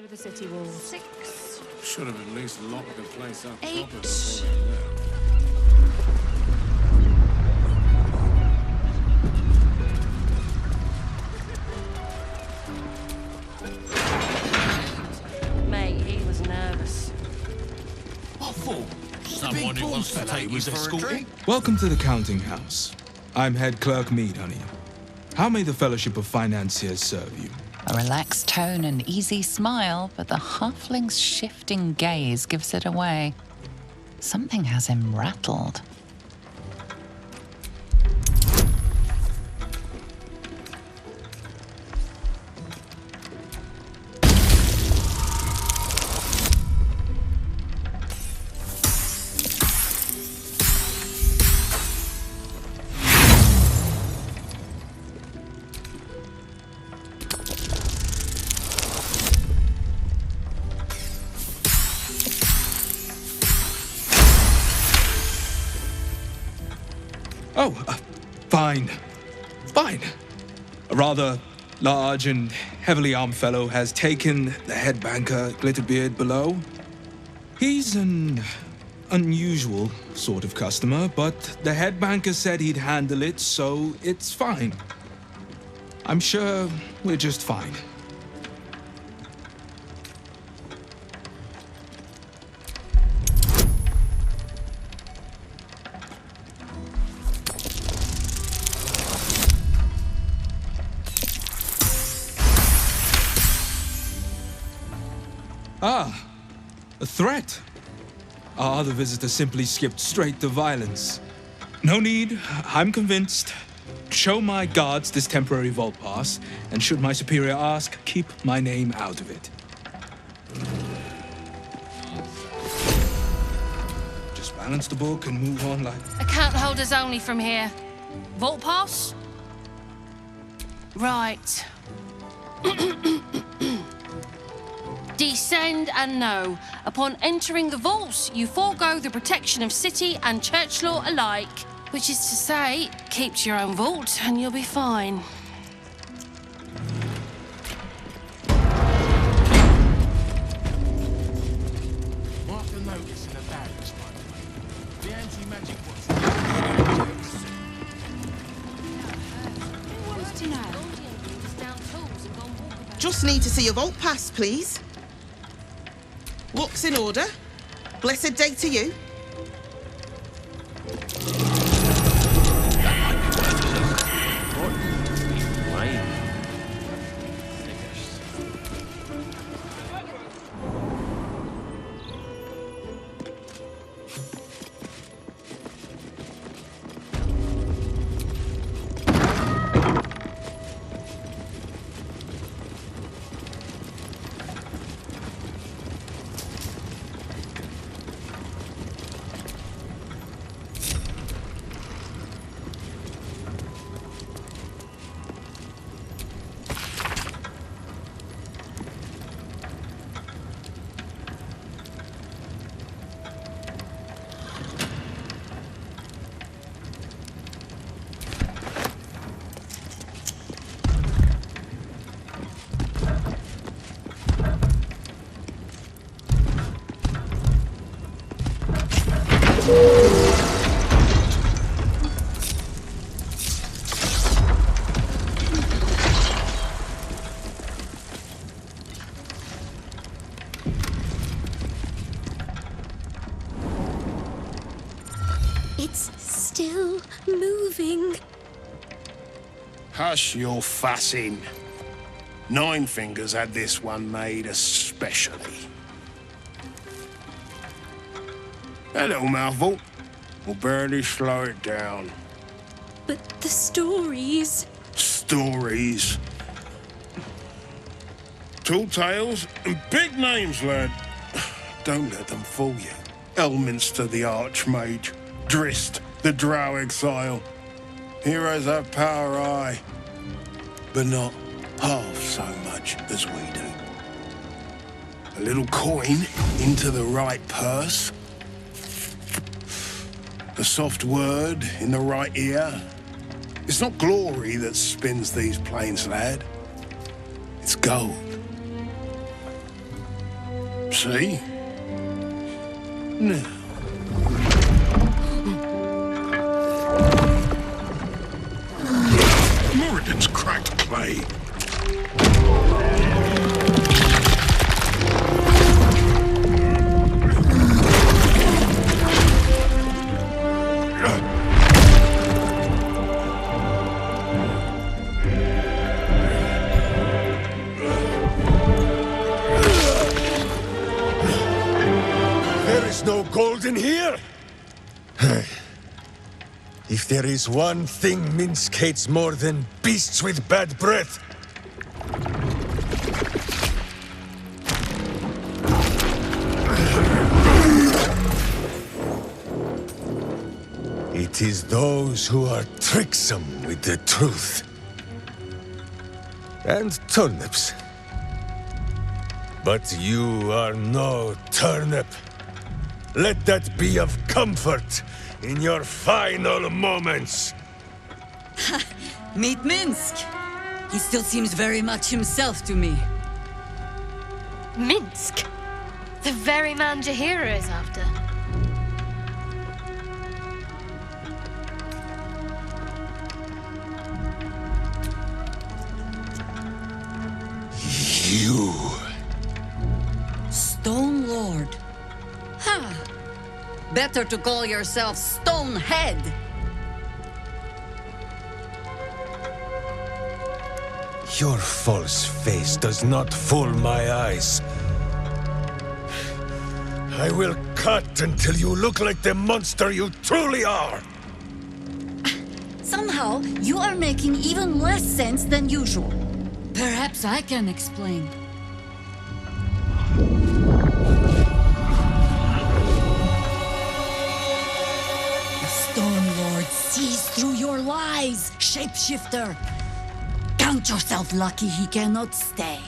side of the city walls. 6. Should have at least locked the place up 8. properly before they left. Mate, he was nervous. What for? Someone who wants to take was escorting? Welcome to the counting house. I'm head clerk Mead, honey. How may the Fellowship of Financiers serve you? A relaxed tone and easy smile, but the halfling's shifting gaze gives it away. Something has him rattled. Oh, fine. Fine. A rather large and heavily armed fellow has taken the head banker, Glitterbeard, below. He's an unusual sort of customer, but the head banker said he'd handle it, so it's fine. I'm sure we're just fine. Ah, a threat. Our other visitor simply skipped straight to violence. No need, I'm convinced. Show my guards this temporary vault pass, and should my superior ask, keep my name out of it. Just balance the book and move on like... Account holders only from here. Vault pass? Right. Descend and know. Upon entering the vaults, you forego the protection of city and church law alike. Which is to say, keep to your own vault and you'll be fine. Mark the notice in the barracks, by the way. The anti-magic ones. Just need to see your vault pass, please. Looks in order. Blessed day to you. It's still moving. Hush your fussing. Nine Fingers had this one made especially. A little mouthful will barely slow it down. But the stories... Stories. Tall tales and big names, lad. Don't let them fool you. Elminster the Archmage, Drist the Drow Exile. Heroes have power, aye, but not half so much as we do. A little coin into the right purse. A soft word in the right ear. It's not glory that spins these plains, lad. It's gold. See? Now. Moradin's cracked clay. There is no gold in here! If there is one thing Minsk hates more than beasts with bad breath, it is those who are tricksome with the truth. And turnips. But you are no turnip. Let that be of comfort in your final moments. Meet Minsk. He still seems very much himself to me. Minsk? The very man Jahira is after. You. Stone Lord. Ha! Better to call yourself Stonehead. Your false face does not fool my eyes. I will cut until you look like the monster you truly are. Somehow, you are making even less sense than usual. Perhaps I can explain. The Stone Lord sees through your lies, shapeshifter. Count yourself lucky he cannot stay.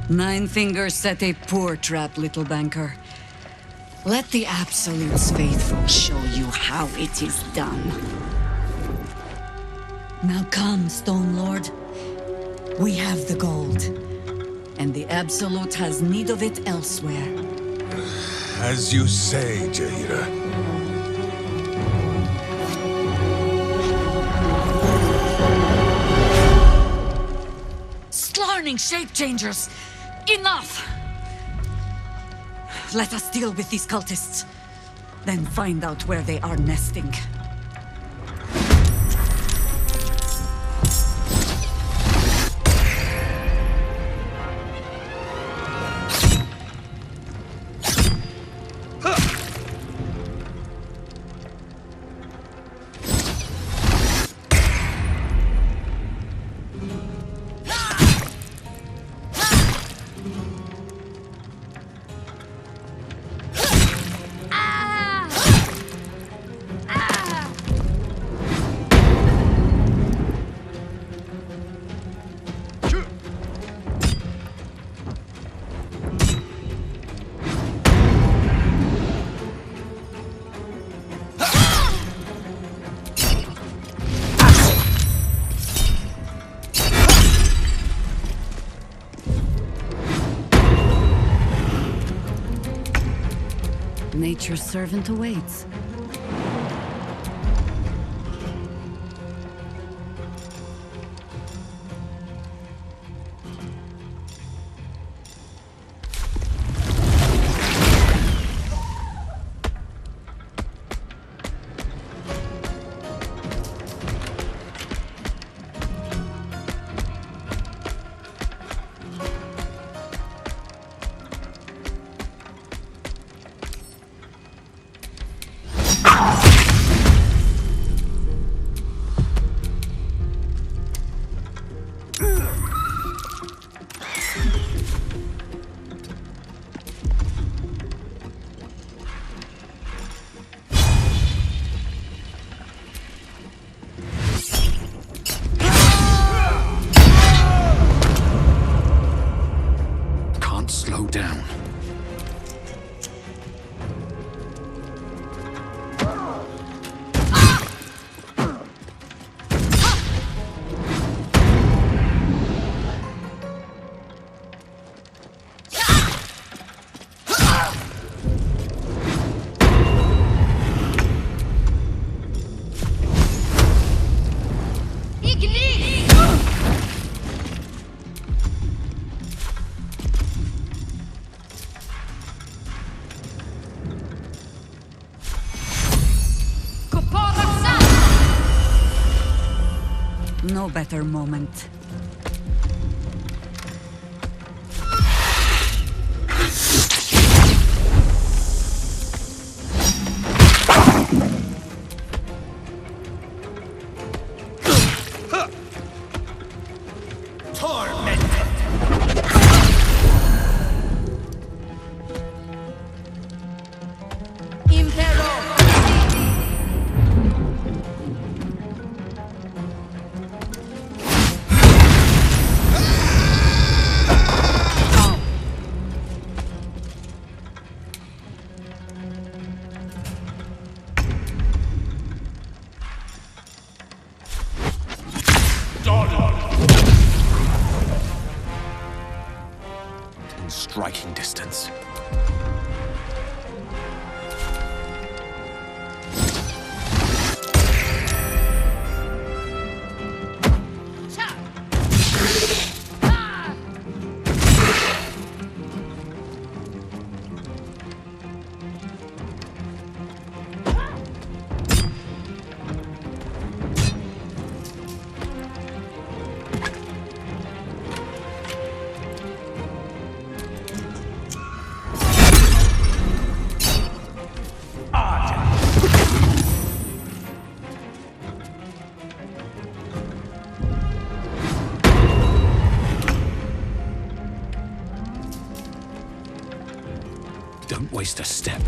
Nine Fingers set a poor trap, little banker. Let the Absolute's faithful show you how it is done. Now come, Stone Lord. We have the gold, and the Absolute has need of it elsewhere. As you say, Jahira. Slarning shape-changers! Enough! Let us deal with these cultists, then find out where they are nesting. Nature's servant awaits. no better moment. In striking distance. Don't waste a step.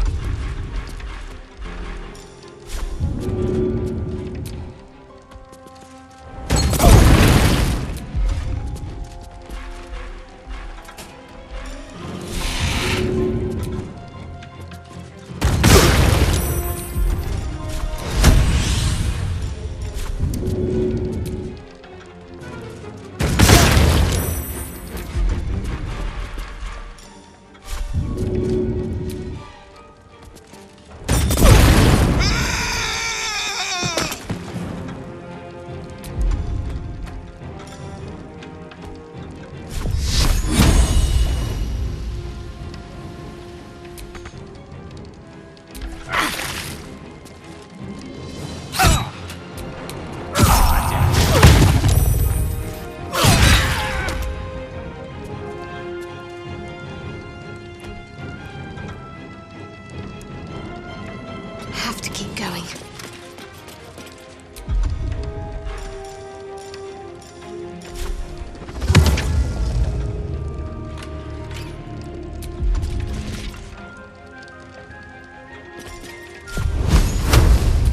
Have to keep going.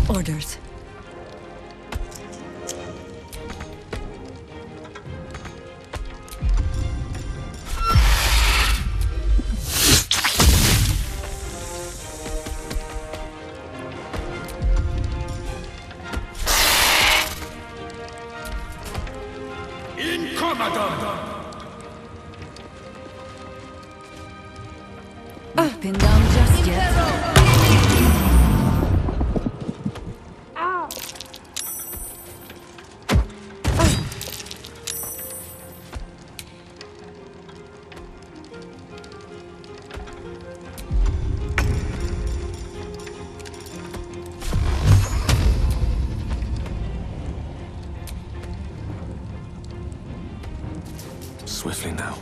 Orders. Pinned down just yet. Swiftly now.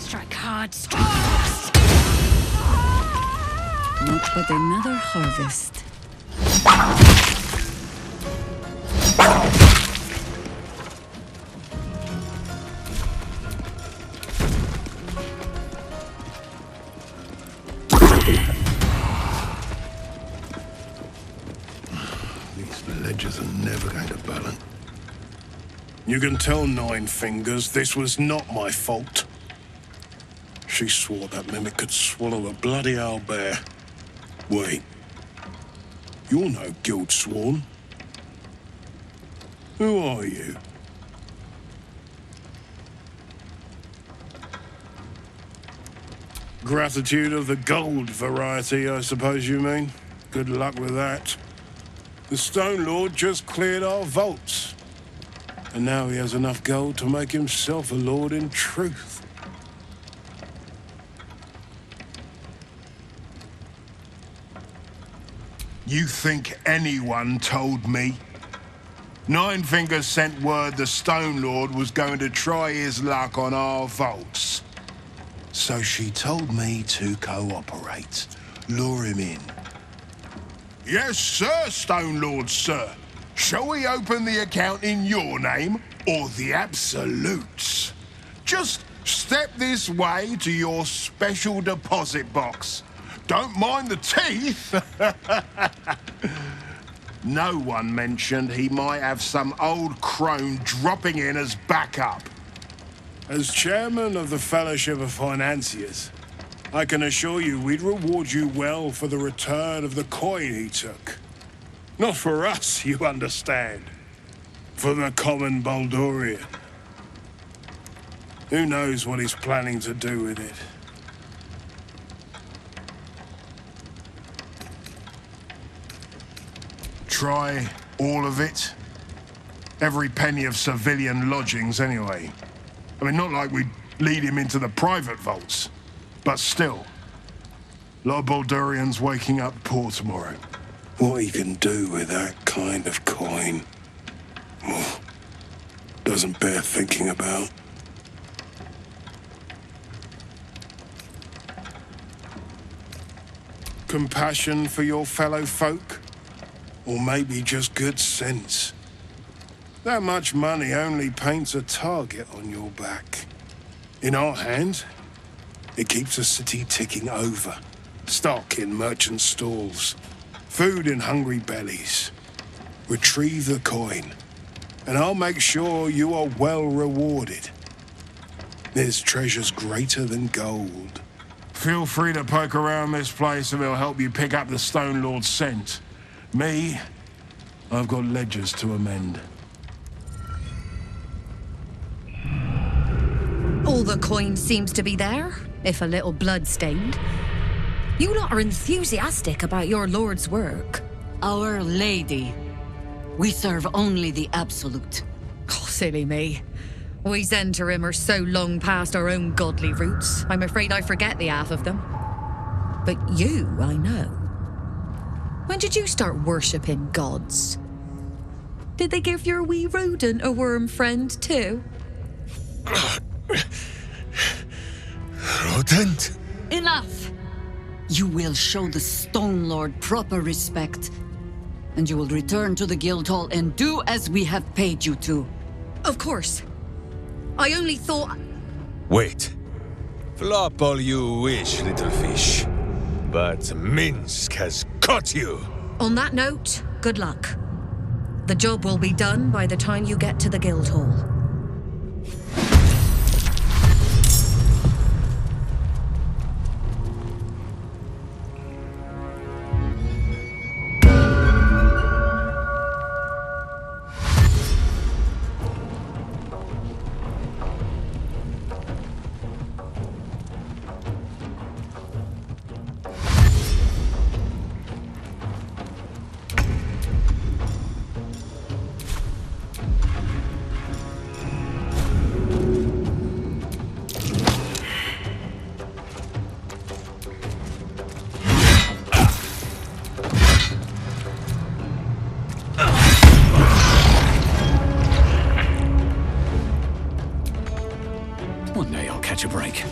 Strike hard, strike fast. Not but another harvest. These ledgers are never going to balance. You can tell Nine Fingers this was not my fault. She swore that mimic could swallow a bloody owlbear. Wait. You're no guild sworn. Who are you? Gratitude of the gold variety, I suppose you mean. Good luck with that. The Stone Lord just cleared our vaults. And now he has enough gold to make himself a lord in truth. You think anyone told me? Nine Fingers sent word the Stone Lord was going to try his luck on our vaults. So she told me to cooperate, lure him in. Yes, sir, Stone Lord, sir. Shall we open the account in your name or the Absolute's? Just step this way to your special deposit box. Don't mind the teeth. No one mentioned he might have some old crone dropping in as backup. As chairman of the Fellowship of Financiers, I can assure you we'd reward you well for the return of the coin he took. Not for us, you understand. For the common Baldurian. Who knows what he's planning to do with it? Try all of it? Every penny of civilian lodgings, anyway. I mean, not like we'd lead him into the private vaults. But still. A lot of Baldurians waking up poor tomorrow. What he can do with that kind of coin, doesn't bear thinking about. Compassion for your fellow folk? Or maybe just good sense? That much money only paints a target on your back. In our hands, it keeps the city ticking over. Stock in merchant stalls. Food in hungry bellies. Retrieve the coin, and I'll make sure you are well rewarded. There's treasures greater than gold. Feel free to poke around this place and it'll help you pick up the Stone Lord's scent. Me, I've got ledgers to amend. All the coin seems to be there, if a little blood-stained. You lot are enthusiastic about your lord's work. Our Lady. We serve only the Absolute. Oh, silly me. We Zentarim are so long past our own godly roots, I'm afraid I forget the half of them. But you, I know. When did you start worshipping gods? Did they give your wee rodent a worm friend, too? Rodent? Enough! You will show the Stone Lord proper respect, and you will return to the Guildhall and do as we have paid you to. Of course. I only thought... Wait. Flop all you wish, little fish. But Minsk has caught you. On that note, good luck. The job will be done by the time you get to the Guildhall. One day I'll catch a break.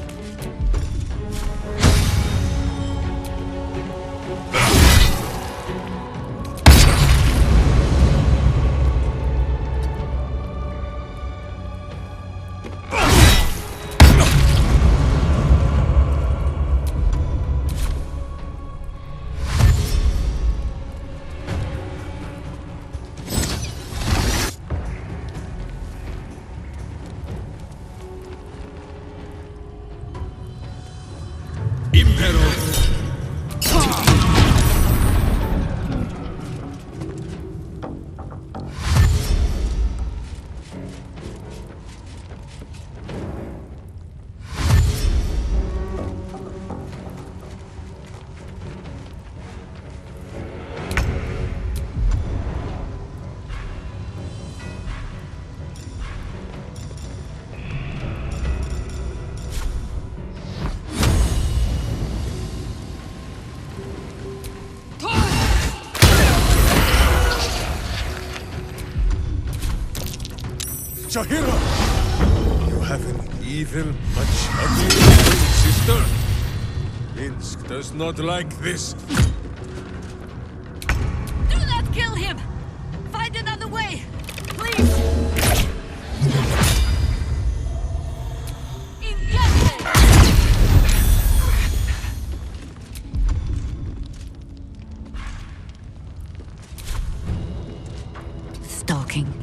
Shahira! You have an evil, much uglier twin sister. Minsk does not like this. Do not kill him! Find another way! Please! Stalking.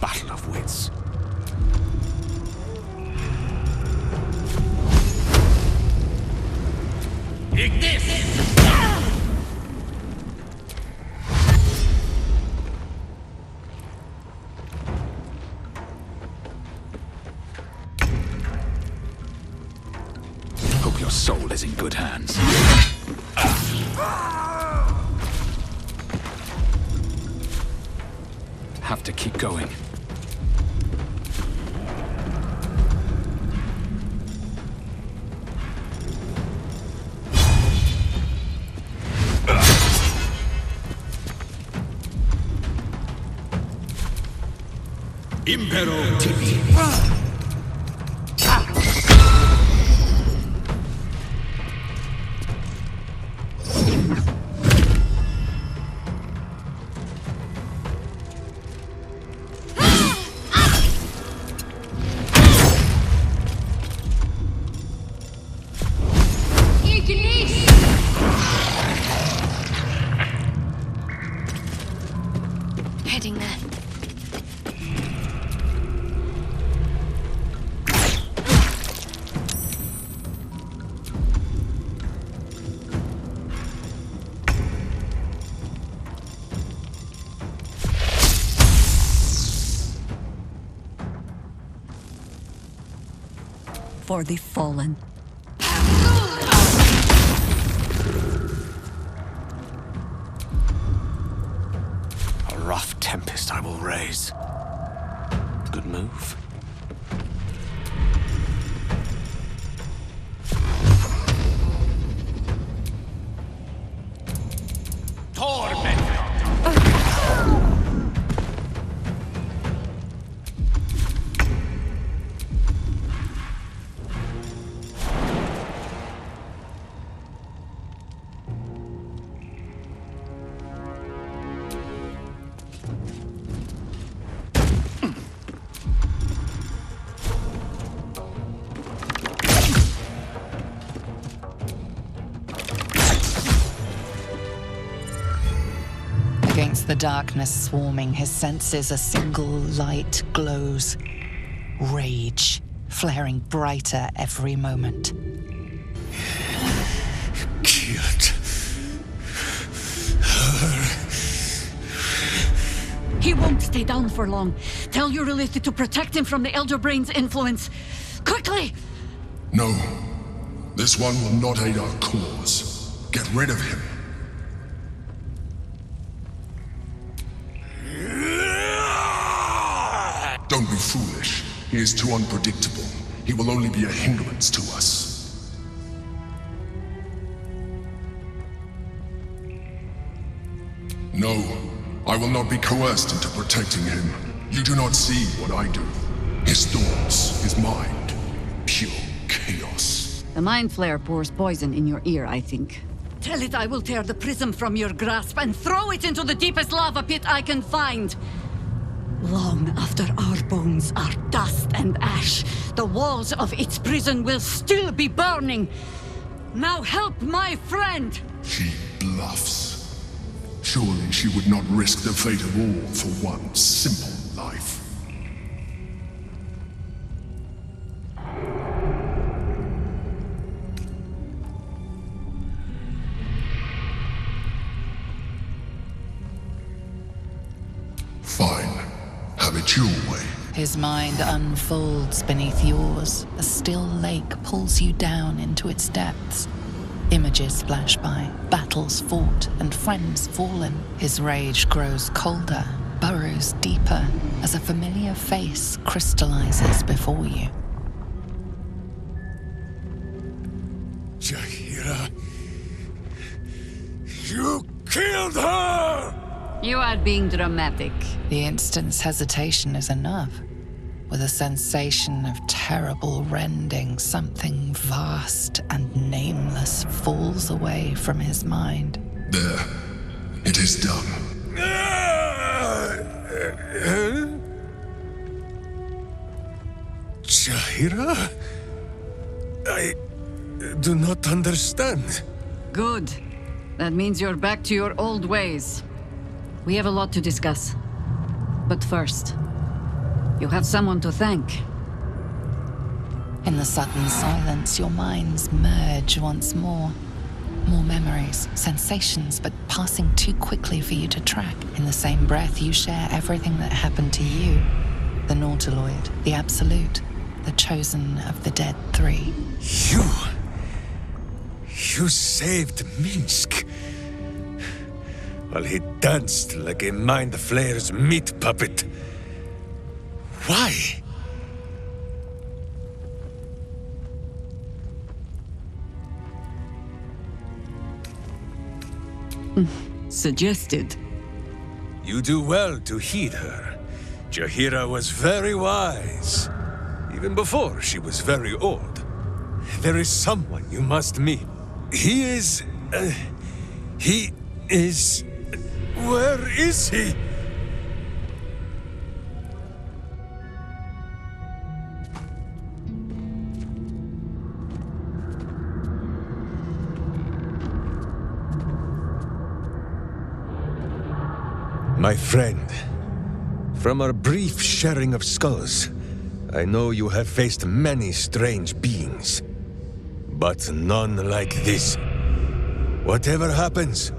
Battle of wits. Hope your soul is in good hands. Have to keep going. Impero Tibi. Heading there. For the fallen. tempest I will raise. Good move. Against the darkness swarming his senses, a single light glows. Rage, flaring brighter every moment. Killed her. He won't stay down for long. Tell Eurylithi to protect him from the Elder Brain's influence. Quickly! No. This one will not aid our cause. Get rid of him. Don't be foolish. He is too unpredictable. He will only be a hindrance to us. No, I will not be coerced into protecting him. You do not see what I do. His thoughts, his mind, pure chaos. The Mind Flare pours poison in your ear, I think. Tell it I will tear the prism from your grasp and throw it into the deepest lava pit I can find. Long after our bones are dust and ash, the walls of its prison will still be burning. Now help my friend! She bluffs. Surely she would not risk the fate of all for one simple life. Fine. Have it your way. His mind unfolds beneath yours. A still lake pulls you down into its depths. Images flash by, battles fought, and friends fallen. His rage grows colder, burrows deeper, as a familiar face crystallizes before you. Jaheira, you killed her! You are being dramatic. The instant's hesitation is enough. With a sensation of terrible rending, something vast and nameless falls away from his mind. There. It is done. Jaheira? I do not understand. Good. That means you're back to your old ways. We have a lot to discuss. But first, you have someone to thank. In the sudden silence, your minds merge once more. More memories, sensations, but passing too quickly for you to track. In the same breath, you share everything that happened to you. The Nautiloid, the Absolute, the chosen of the dead three. You saved Minsk. While he danced like a Mind Flayer's meat puppet. Why? Suggested. You do well to heed her. Jaheira was very wise. Even before she was very old. There is someone you must meet. He is... Where is he? My friend, from our brief sharing of skulls, I know you have faced many strange beings, but none like this. Whatever happens,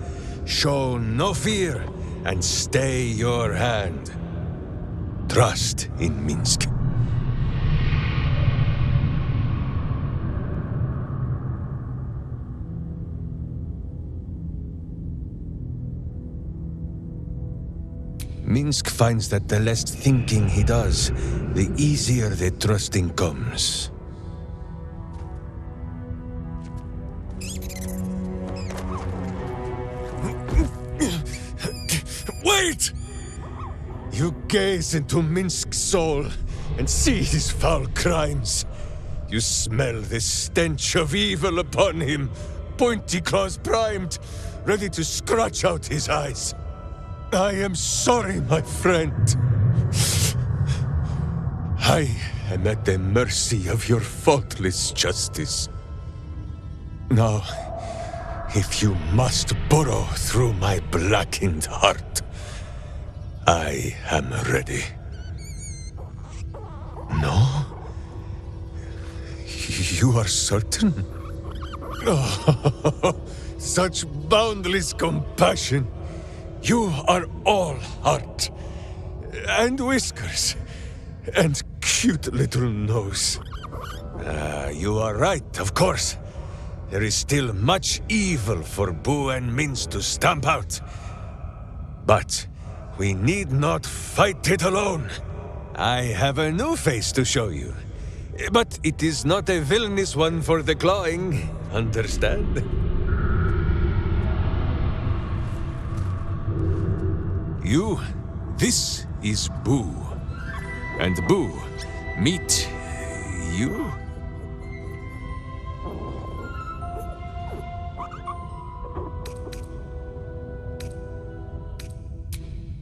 show no fear and stay your hand. Trust in Minsk. Minsk finds that the less thinking he does, the easier the trusting comes. Wait! You gaze into Minsk's soul and see his foul crimes. You smell the stench of evil upon him, pointy claws primed, ready to scratch out his eyes. I am sorry, my friend. I am at the mercy of your faultless justice. Now, if you must burrow through my blackened heart, I am ready. No? You are certain? Oh, such boundless compassion. You are all heart, and whiskers, and cute little nose. You are right, of course. There is still much evil for Boo and Minsk to stamp out. But we need not fight it alone. I have a new face to show you. But it is not a villainous one for the clawing, understand? This is Boo. And Boo, meet you?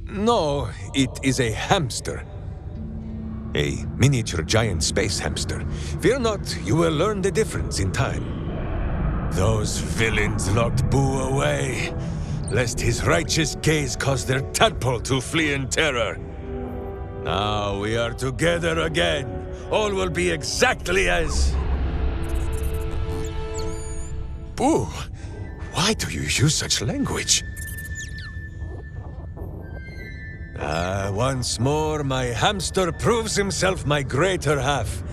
No, it is a hamster. A miniature giant space hamster. Fear not, you will learn the difference in time. Those villains locked Boo away, lest his righteous gaze cause their tadpole to flee in terror. Now we are together again. All will be exactly as... Boo, why do you use such language? Once more, my hamster proves himself my greater half,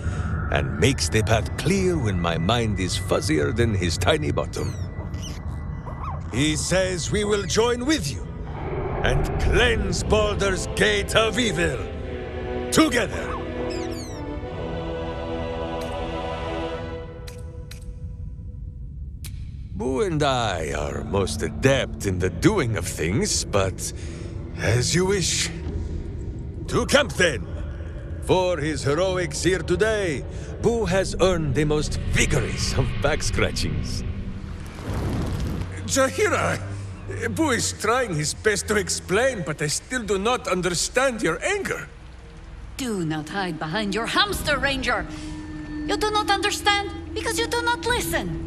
and makes the path clear when my mind is fuzzier than his tiny bottom. He says we will join with you, and cleanse Baldur's gate of evil, together! Boo and I are most adept in the doing of things, but as you wish. To camp then! For his heroics here today, Boo has earned the most vigorous of back scratchings. Jahira, Boo is trying his best to explain, but I still do not understand your anger. Do not hide behind your hamster, Ranger. You do not understand because you do not listen.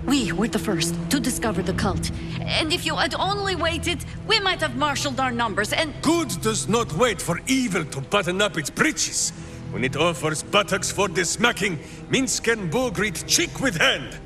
We were the first to discover the cult. And if you had only waited, we might have marshaled our numbers and... Good does not wait for evil to button up its breeches. When it offers buttocks for the smacking, Minsk and Boo greet cheek with hand.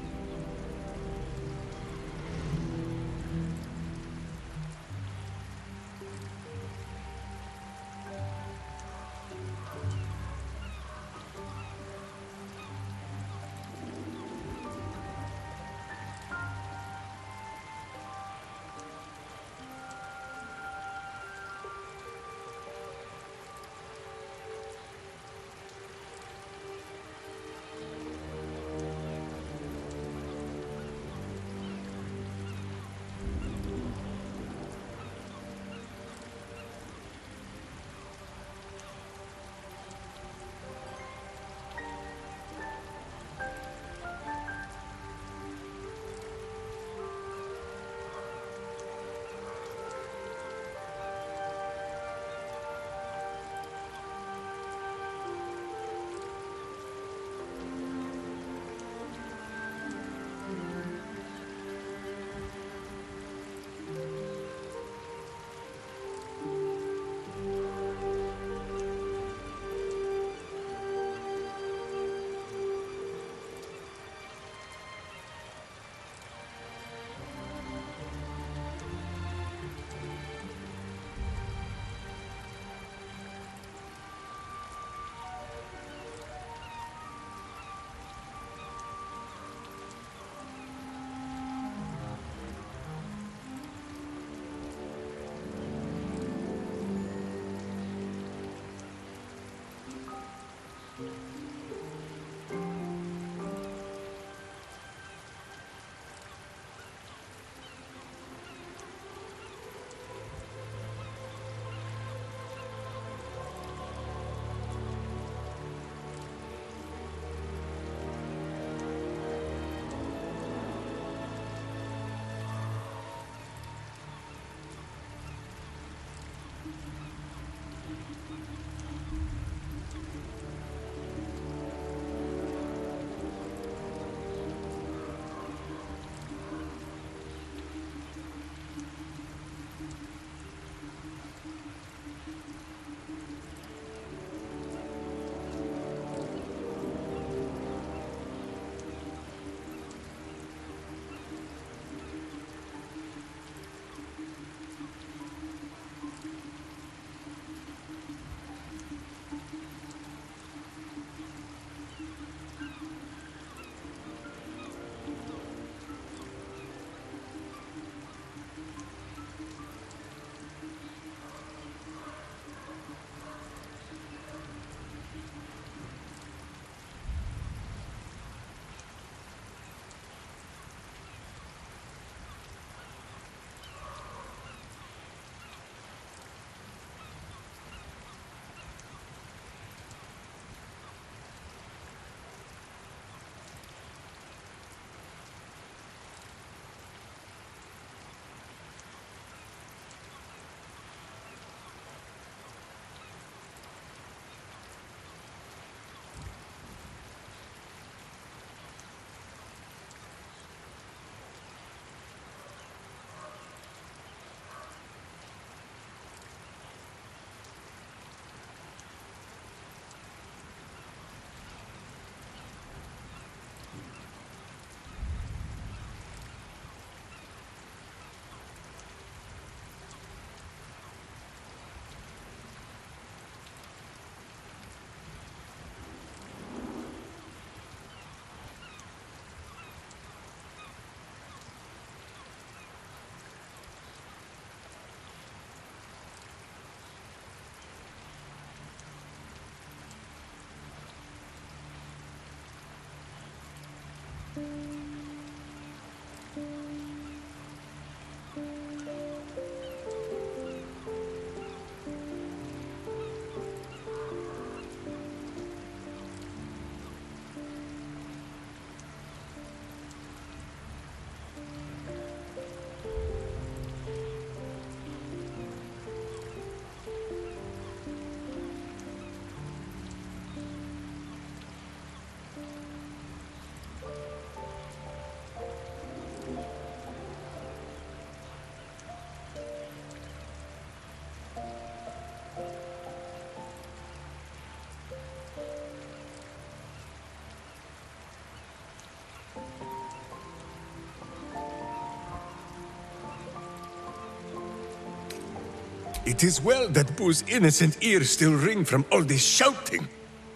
It is well that Boo's innocent ears still ring from all this shouting.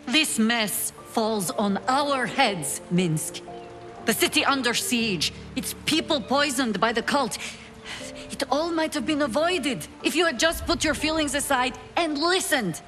This mess falls on our heads, Minsk. The city under siege, its people poisoned by the cult. It all might have been avoided if you had just put your feelings aside and listened.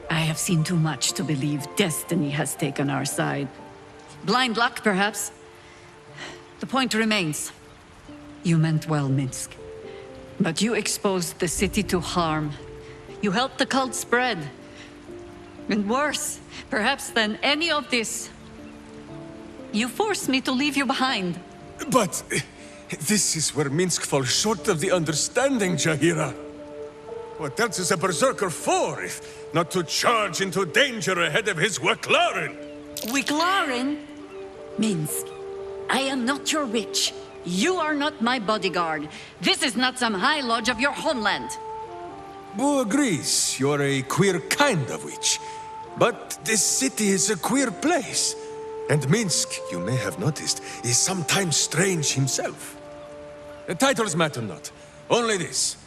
I have seen too much to believe destiny has taken our side. Blind luck, perhaps. The point remains. You meant well, Minsk. But you exposed the city to harm. You helped the cult spread. And worse, perhaps than any of this, you forced me to leave you behind. But this is where Minsk falls short of the understanding, Jahira. What else is a berserker for, if not to charge into danger ahead of his Waklaren? Wiklaren? Minsk, I am not your witch. You are not my bodyguard. This is not some high lodge of your homeland. Boo agrees you're a queer kind of witch. But this city is a queer place. And Minsk, you may have noticed, is sometimes strange himself. The titles matter not. Only this.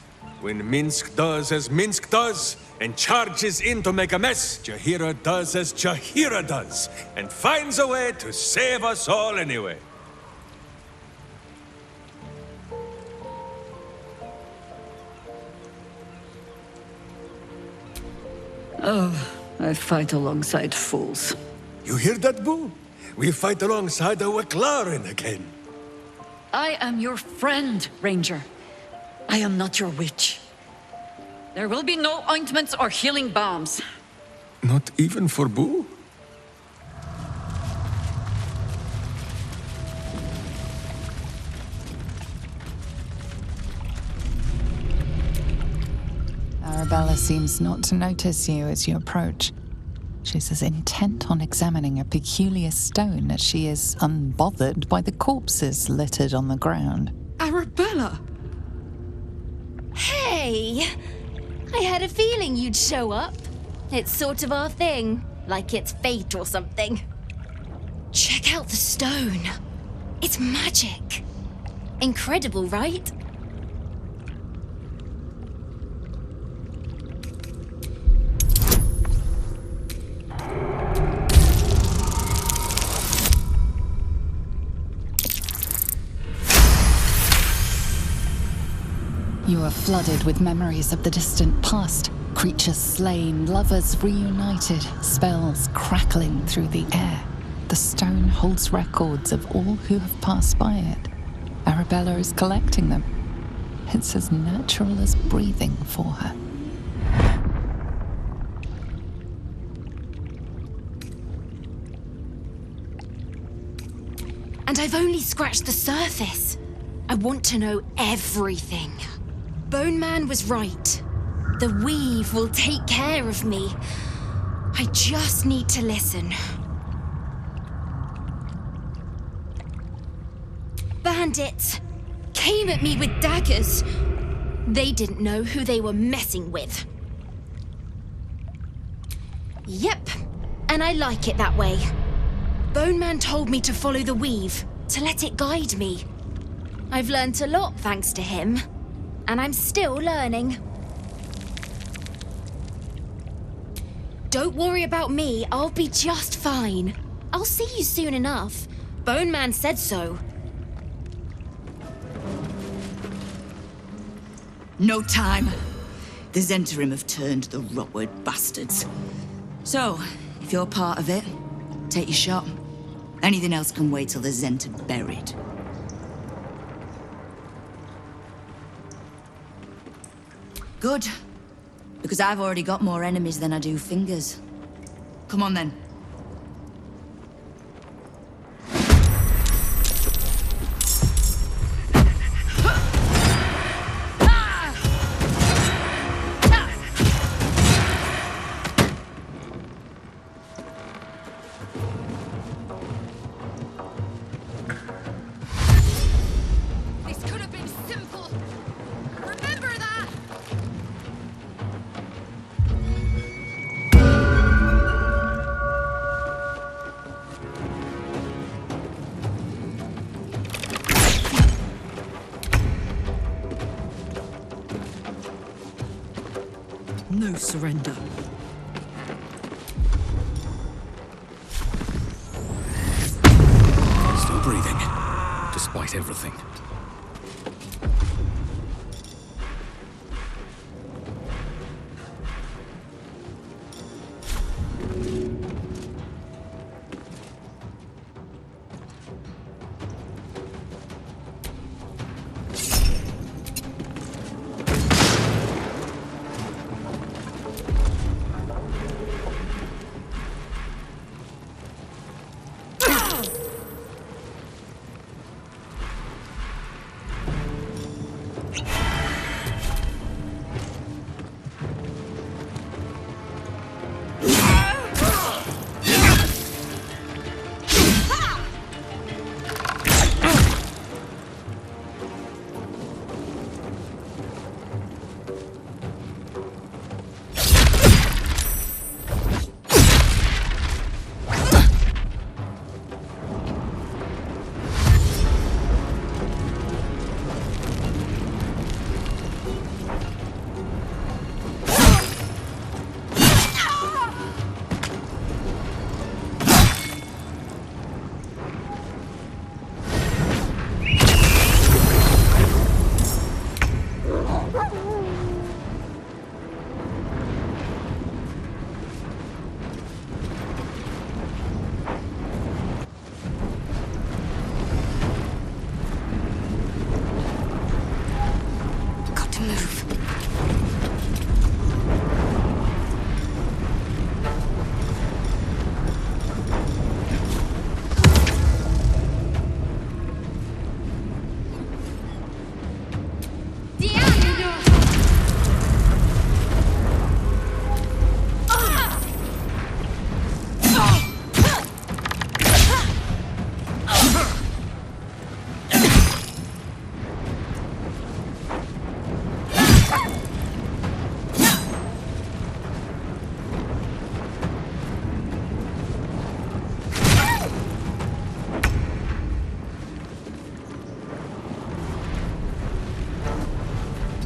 When Minsk does as Minsk does, and charges in to make a mess, Jahira does as Jahira does, and finds a way to save us all anyway. Oh, I fight alongside fools. You hear that, Boo? We fight alongside a Waklaren again. I am your friend, Ranger. I am not your witch. There will be no ointments or healing balms. Not even for Boo? Arabella seems not to notice you as you approach. She's as intent on examining a peculiar stone as she is unbothered by the corpses littered on the ground. Arabella! Hey! I had a feeling you'd show up. It's sort of our thing, like it's fate or something. Check out the stone. It's magic. Incredible, right? You are flooded with memories of the distant past. Creatures slain, lovers reunited, spells crackling through the air. The stone holds records of all who have passed by it. Arabella is collecting them. It's as natural as breathing for her. And I've only scratched the surface. I want to know everything. Bone Man was right. The weave will take care of me. I just need to listen. Bandits came at me with daggers. They didn't know who they were messing with. Yep, and I like it that way. Bone Man told me to follow the weave, to let it guide me. I've learnt a lot thanks to him. And I'm still learning. Don't worry about me, I'll be just fine. I'll see you soon enough. Bone Man said so. No time. The Zentarim have turned, the rotward bastards. So, if you're part of it, take your shot. Anything else can wait till the Zent are buried. Good. Because I've already got more enemies than I do fingers. Come on then. no surrender. Still breathing, despite everything.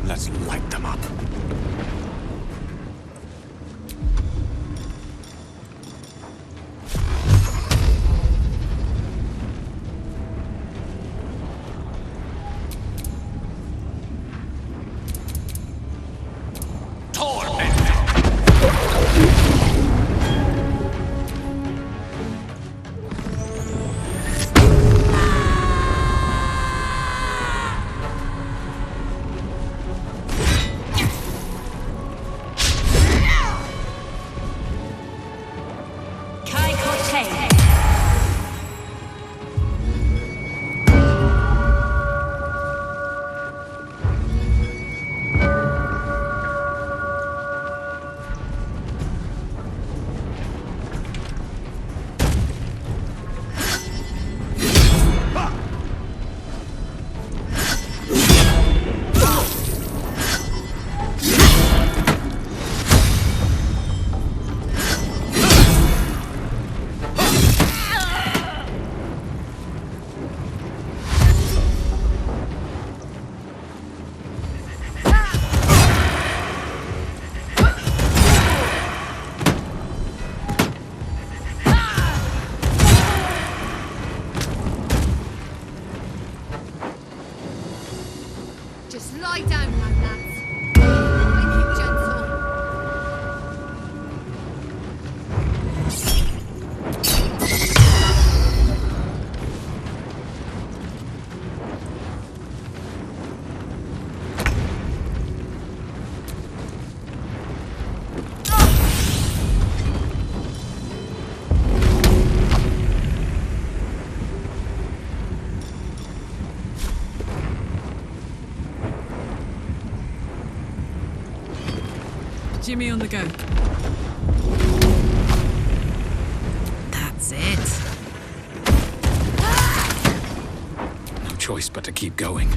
Let's light them up. Just lie down now, lads. Make it gentle. Jimmy on the go. That's it. No choice but to keep going.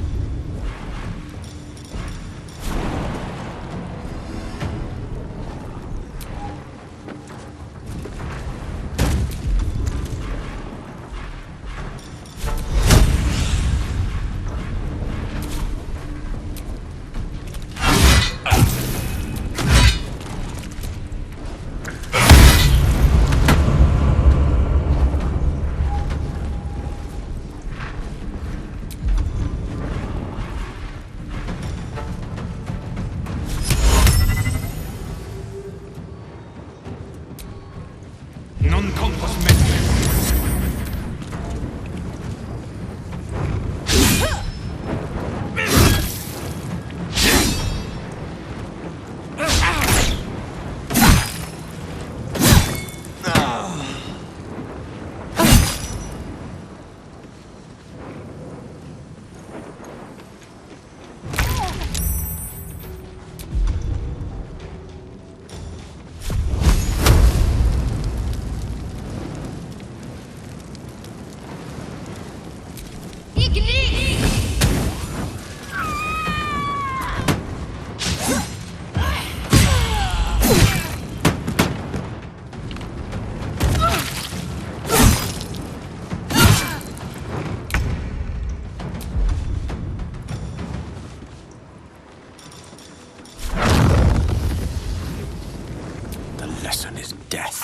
Non compos mentis. Lesson is death.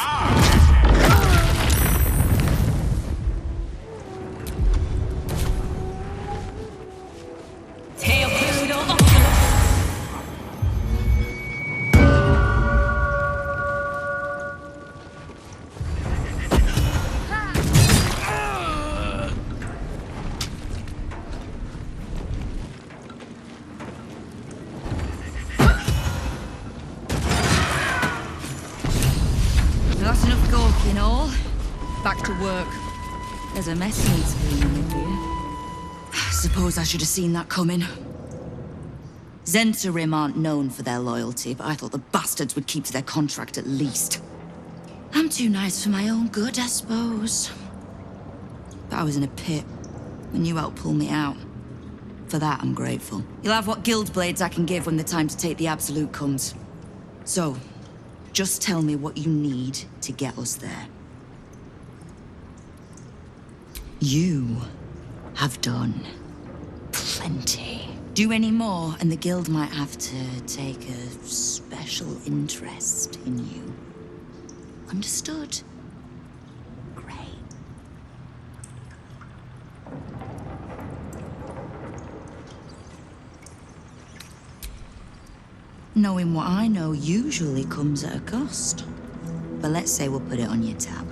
That's enough gawking all. Back to work. There's a mess needs cleaning in here. Suppose I should have seen that coming. Zentarim aren't known for their loyalty, but I thought the bastards would keep to their contract at least. I'm too nice for my own good, I suppose. But I was in a pit, and you helped pull me out. For that, I'm grateful. You'll have what guild blades I can give when the time to take the Absolute comes. So, just tell me what you need to get us there. You have done plenty. Do any more, and the guild might have to take a special interest in you. Understood? Great. Knowing what I know usually comes at a cost. But let's say we'll put it on your tab.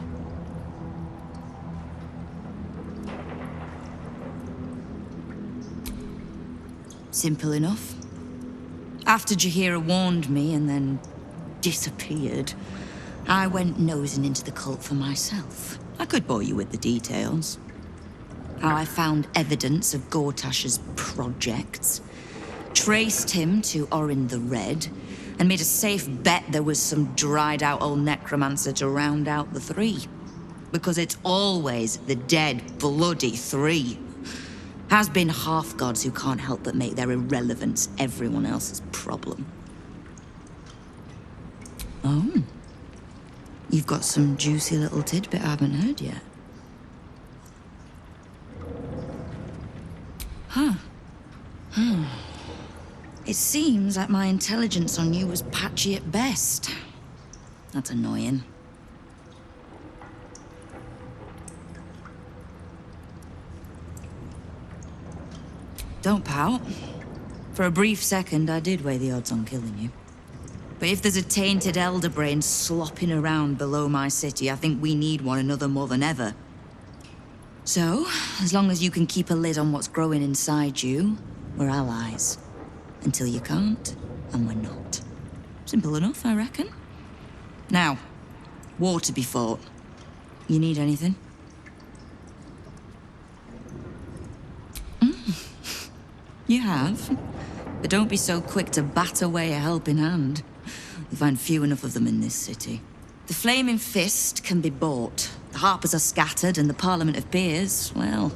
Simple enough. After Jaheira warned me and then disappeared, I went nosing into the cult for myself. I could bore you with the details. How I found evidence of Gortash's projects, traced him to Orin the Red, and made a safe bet there was some dried-out old necromancer to round out the three. Because it's always the dead, bloody three. Has been half-gods who can't help but make their irrelevance everyone else's problem. Oh. You've got some juicy little tidbit I haven't heard yet. Huh. It seems like my intelligence on you was patchy at best. That's annoying. Don't pout. For a brief second, I did weigh the odds on killing you. But if there's a tainted elder brain slopping around below my city, I think we need one another more than ever. So, as long as you can keep a lid on what's growing inside you, we're allies. Until you can't, and we're not. Simple enough, I reckon. Now, war to be fought. You need anything? You have. But don't be so quick to bat away a helping hand. You find few enough of them in this city. The Flaming Fist can be bought. The Harpers are scattered, and the Parliament of Peers, well,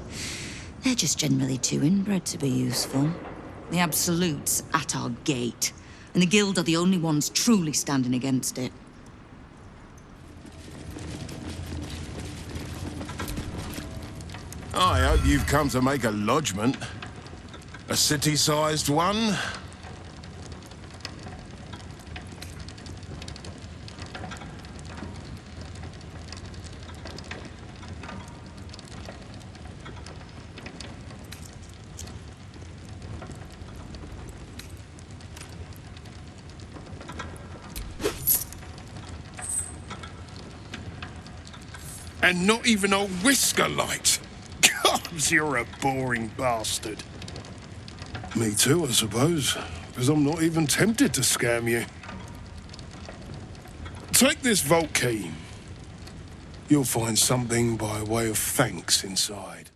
they're just generally too inbred to be useful. The Absolute's at our gate, and the Guild are the only ones truly standing against it. I hope you've come to make a lodgment. A city-sized one? And not even a whisker light. God, you're a boring bastard. Me too, I suppose, because I'm not even tempted to scam you. Take this vault key. You'll find something by way of thanks inside.